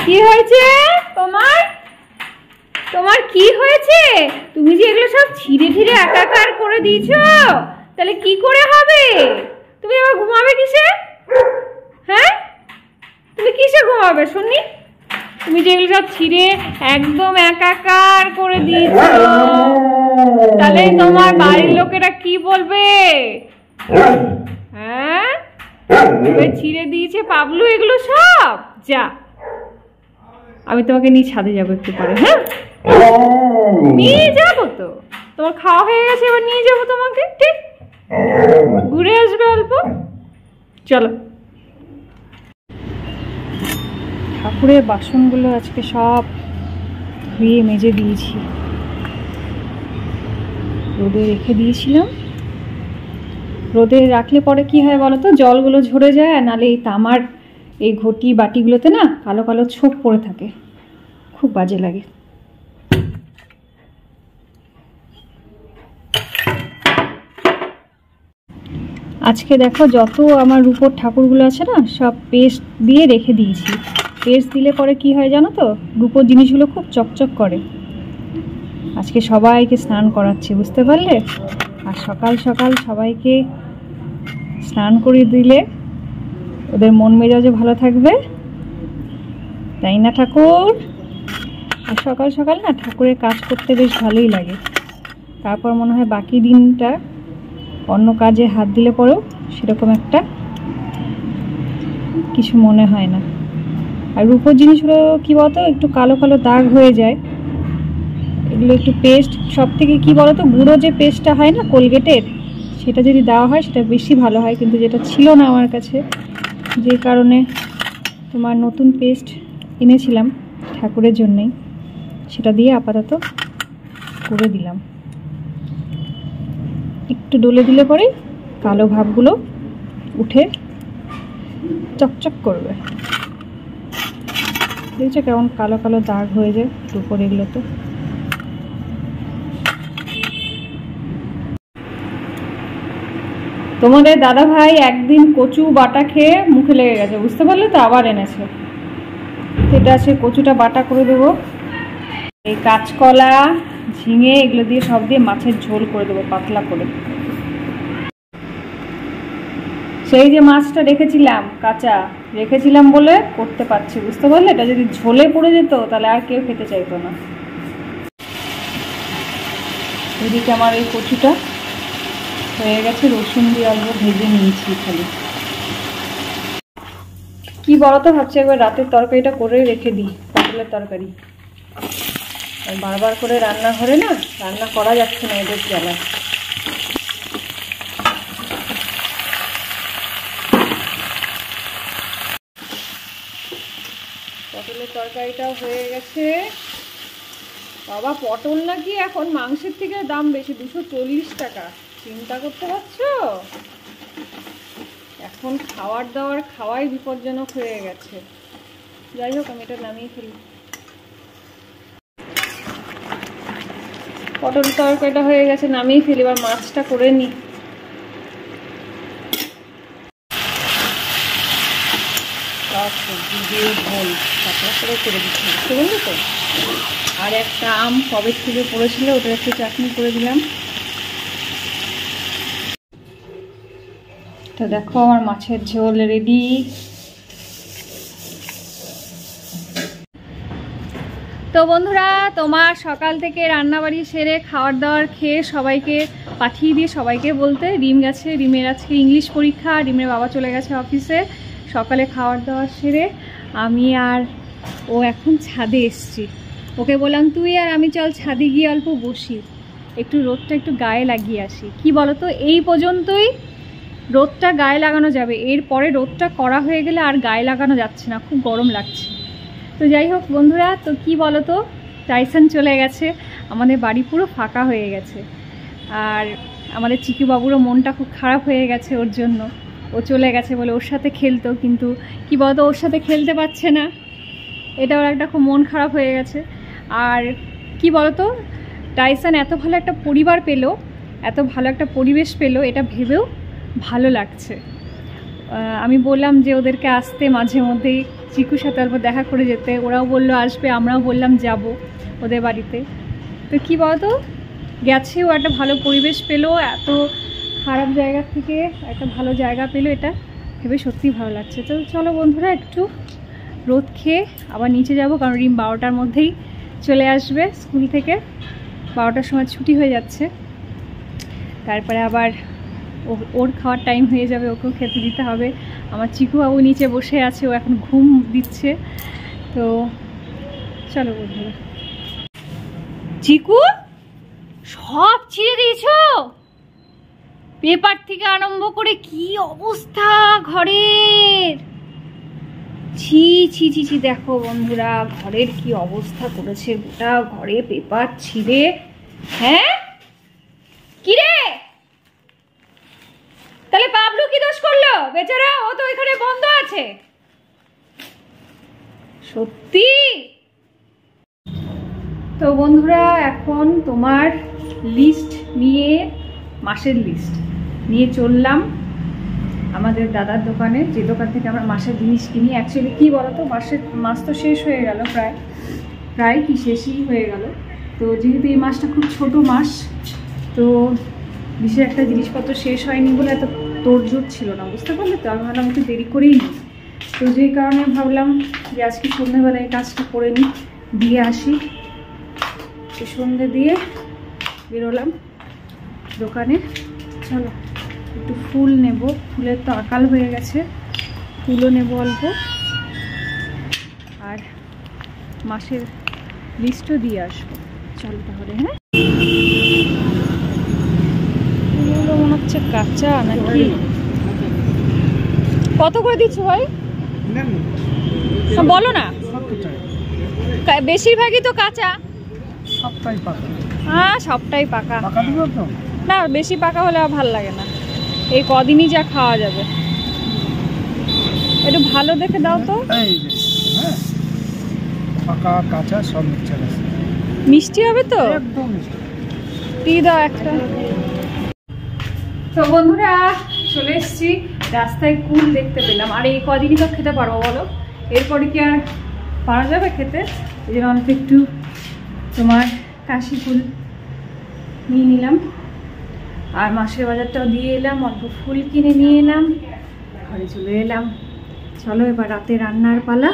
কি হয়েছে তোমার? তোমার কি হয়েছে? তুমি যে এগুলো সব ছিঁড়ে ছিঁড়ে একাকার করে দিয়েছো, তাহলে কি করে হবে? তুমি আবার ঘুমাবে কিসে? হ্যাঁ, তুমি কিসে ঘুমাবে শুনি? তুমি যে এগুলো সব ছিঁড়ে একদম একাকার করে দিয়েছো, তাহলে তোমার বাড়ির লোকেরা কি বলবে? হ্যাঁ, ছিঁড়ে দিয়েছে পাবলু এগুলো সব। যা, আমি তোমাকে নিয়ে ছাদে যাবো একটু পরে। হ্যাঁ, নিয়ে যাবো তো, তোমার খাওয়া হয়ে গেছে, এবার নিয়ে যাবো তোমাকে। ঠিক, ঘুরে আসবে অল্প। চলো। ঠাকুরের বাসনগুলো আজকে সব ধুয়ে মেজে দিয়েছি, রোদে রেখে দিয়েছিলাম। রোদে রাখলে পরে কি হয় বলো তো, জলগুলো ঝরে যায়, আর নাহলে এই তামার এই ঘটি বাটিগুলোতে না কালো কালো ছোপ পড়ে থাকে, খুব বাজে লাগে। আজকে দেখো যত আমার রূপোর ঠাকুরগুলো আছে না, সব পেস্ট দিয়ে রেখে দিয়েছি। পেস্ট দিলে পরে কি হয় জানো তো, রূপোর জিনিসগুলো খুব চকচক করে। আজকে সবাইকে স্নান করাচ্ছি, বুঝতে পারলে? আর সকাল সকাল সবাইকে স্নান করিয়ে দিলে ওদের মন মেজাজও ভালো থাকবে, তাই না ঠাকুর? আর সকাল সকাল না ঠাকুরের কাজ করতে বেশ ভালোই লাগে। তারপর মনে হয় বাকি দিনটা অন্য কাজে হাত দিলে পরেও সেরকম একটা কিছু মনে হয় না। আর রূপোর জিনিসগুলো কি বলতো, একটু কালো কালো দাগ হয়ে যায়। এগুলো একটু পেস্ট, সব থেকে কি বলতো, গুঁড়ো যে পেস্টটা হয় না কোলগেটের, সেটা যদি দেওয়া হয় সেটা বেশি ভালো হয়। কিন্তু যেটা ছিল না আমার কাছে, যে কারণে তোমার নতুন পেস্ট এনেছিলাম ঠাকুরের জন্যেই, সেটা দিয়ে আপাতত করে দিলাম। একটু ডলে দিলে পরে কালো ভাবগুলো উঠে চকচক করবে। দেখছো কেমন কালো কালো দাগ হয়ে যায় রূপোর এগুলোতে। তোমাদের দাদা ভাই একদিন কচু বাটা খেয়ে মুখে লেগে গেছে, বুঝতে পারলে তো, আবার এনেছে। এটা আছে, কচুটা বাটা করে দেবো। এই কাঁচকলা, ঝিঙে এগুলো দিয়ে সব দিয়ে মাছের ঝোল করে দেবো পাতলা করে। সেই যে মাছটা রেখেছিলাম, কাঁচা রেখেছিলাম বলে করতে পারছি, বুঝতে পারলে? এটা যদি ঝোলে পড়ে যেত তাহলে আর কেউ খেতে চাইতো না। এদিকে আমার এই কচুটা হয়ে গেছে, রসুন দিয়ে অল্প ভেজে নিয়েছি খালি। কি বলতো, ভাবছি একবার রাতের তরকারিটা করে রেখে দিই, পটলের তরকারি। আর বারবার করে রান্নাঘরে না রান্না করা যাচ্ছে না এদের জ্বালায়। পটলের তরকারিটাও হয়ে গেছে। বাবা, পটল নাকি এখন মাংসের থেকে দাম বেশি, 240 টাকা। চিন্তা করতে পারছো? এখন খাওয়ার দাওয়ার খাওয়াই বিপজ্জনক হয়ে গেছে। যাই হোক, আমি এটা নামিয়ে ফেলি। পটল তরকারিটা হয়ে গেছে, নামিয়ে ফেলি। এবার মাছটা করে নিই। সবজি দিয়ে ঝোল পাতলা করে করে দিচ্ছি, বুঝতে পারলি তো? আর একটা আম কবে থেকে পড়েছিল, ওটা একটু চাটনি করে দিলাম। তো দেখো আমার মাছের ঝোল রেডি। তো বন্ধুরা, তোমার সকাল থেকে রান্নাবাড়ি সেরে খাওয়ার দাওয়ার খেয়ে সবাইকে পাঠিয়ে দিয়ে সবাইকে বলতে রিম গেছে। রিমের আজকে ইংলিশ পরীক্ষা, রিমের বাবা চলে গেছে অফিসে। সকালে খাওয়ার দাওয়ার সেরে আমি আর ও এখন ছাদে এসছি। ওকে বললাম তুই আর আমি চল ছাদে গিয়ে অল্প বসি, একটু রোদটা একটু গায়ে লাগিয়ে আসি। কি বলতো, এই পর্যন্তই রোদটা গায়ে লাগানো যাবে, এরপরে রোদটা করা হয়ে গেলে আর গায়ে লাগানো যাচ্ছে না, খুব গরম লাগছে। তো যাই হোক বন্ধুরা, তো কি বলতো, টাইসন চলে গেছে, আমাদের বাড়ি পুরো ফাঁকা হয়ে গেছে। আর আমাদের চিকু বাবুরও মনটা খুব খারাপ হয়ে গেছে ওর জন্য। ও চলে গেছে বলে ওর সাথে খেলতো, কিন্তু কি বলতো, ওর সাথে খেলতে পারছে না, এটা ওর একটা খুব মন খারাপ হয়ে গেছে। আর কি বলতো, টাইসন এত ভালো একটা পরিবার পেলো, এত ভালো একটা পরিবেশ পেলো, এটা ভেবেও ভালো লাগছে। আমি বললাম যে ওদেরকে আসতে মাঝে মধ্যেই চিকুর সাথে অল্প দেখা করে যেতে। ওরাও বললো আসবে, আমরাও বললাম যাব ওদের বাড়িতে। তো কী বলতো, গেছেও একটা ভালো পরিবেশ পেলো, এত খারাপ জায়গা থেকে একটা ভালো জায়গা পেলো, এটা ভেবে সত্যিই ভালো লাগছে। তো চলো বন্ধুরা, একটু রোদ খেয়ে আবার নিচে যাব, কারণ রিম 12টার মধ্যেই চলে আসবে স্কুল থেকে, 12টার সময় ছুটি হয়ে যাচ্ছে। তারপরে আবার ওর খাওয়ার টাইম হয়ে যাবে, ওকেও খেতে দিতে হবে। আমার চিকু বাবু নিচে বসে আছে, ও এখন ঘুম দিচ্ছে। তো চলো বন্ধুরা। চিকু সব ছিঁড়ে দিয়েছো, পেপার থেকে আরম্ভ করে কি অবস্থা ঘরের। ছি ছি ছি ছি, দেখো বন্ধুরা ঘরের কি অবস্থা করেছে, গোটা ঘরে পেপার ছিঁড়ে। হ্যাঁ কি রে, তাহলে বাবলু কি দোষ করলো বেচারা, ও তো এখানে বন্ধ আছে। সত্যি তো বন্ধুরা, এখন তোমার লিস্ট নিয়ে, মাসের লিস্ট নিয়ে চললাম আমাদের দাদার দোকানে, যে দোকান থেকে আমরা মাসের জিনিস কিনি। অ্যাকচুয়ালি কী বলতো, মাস তো শেষ হয়ে গেল, প্রায় কি শেষই হয়ে গেল। তো যেহেতু এই মাসটা খুব ছোট মাস, তো বিশেষ একটা জিনিসপত্র শেষ হয়নি বলে এত তোড়জোড় ছিল না, বুঝতে পারলে তো। আমি ভাবলাম একটু দেরি করেই নিই, তো যেই কারণে ভাবলাম যে আজকে সন্ধ্যেবেলায় এই কাজটা করে নিই, দিয়ে আসি। তো সন্ধ্যে দিয়ে বেরোলাম দোকানে। চলো একটু ফুল নেব, ফুলের তো আকাল হয়ে গেছে, ফুলও নেব অল্প, আর মাসের লিস্টও দিয়ে আসবো। চলো তাহলে। হ্যাঁ, ফুলগুলো মনে হচ্ছে কাঁচা নাকি, কত করে দিচ্ছ ভাই বলো না। বেশিরভাগই তো কাঁচা। হ্যাঁ সবটাই পাকা, না বেশি পাকা হলে আর ভালো লাগে না, এই কদিনই যা খাওয়া যাবে। একটু ভালো দেখে দাও তো। পাকা কাঁচা সব মিক্সচার আছে, মিষ্টি হবে তো একদম মিষ্টি। দিয়ে দাও একটা। তো বন্ধুরা চলে এসেছি, রাস্তায় কুল দেখতে পেলাম, আর এই কদিনই তো খেতে পারবো বলো, এরপরে কি আর পারা যাবে খেতে। এই জন্য অল্প একটু তোমার কাশি ফুল নিয়ে নিলাম, আর মাসের বাজারটাও দিয়ে এলাম, অল্প ফুল কিনে নিয়ে এলাম, ঘরে চলে এলাম। চলো এবার রাতে রান্নার পালা।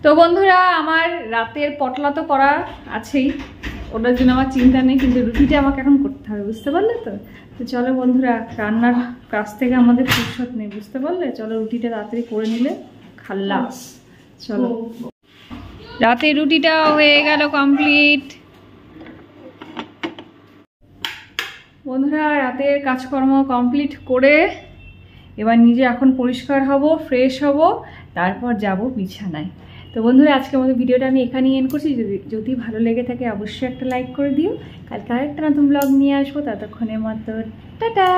তো বন্ধুরা আমার রাতের পটলা তো করা আছেই, ওটার জন্য আমার চিন্তা নেই, কিন্তু রুটিটা আমাকে এখন করতে হবে, বুঝতে পারলে তো। তো চলো বন্ধুরা, রান্নার কাছ থেকে আমাদের ফুরসত নেই, বুঝতে পারলে। চলো রুটিটা তাড়াতাড়ি করে নিলে খাল্লাস। চলো, রাতে রুটিটাও হয়ে গেল কমপ্লিট। বন্ধুরা রাতের কাজকর্ম কমপ্লিট করে এবার নিজে এখন পরিষ্কার হব, ফ্রেশ হব, তারপর যাব বিছানায়। তো বন্ধুরা আজকে আমাদের ভিডিওটা আমি এখানেই এন্ড করছি। যদি ভালো লেগে থাকে অবশ্যই একটা লাইক করে দিও। কালকে আরেকটা নতুন ব্লগ নিয়ে আসবো, ততক্ষণের মতো টাটা।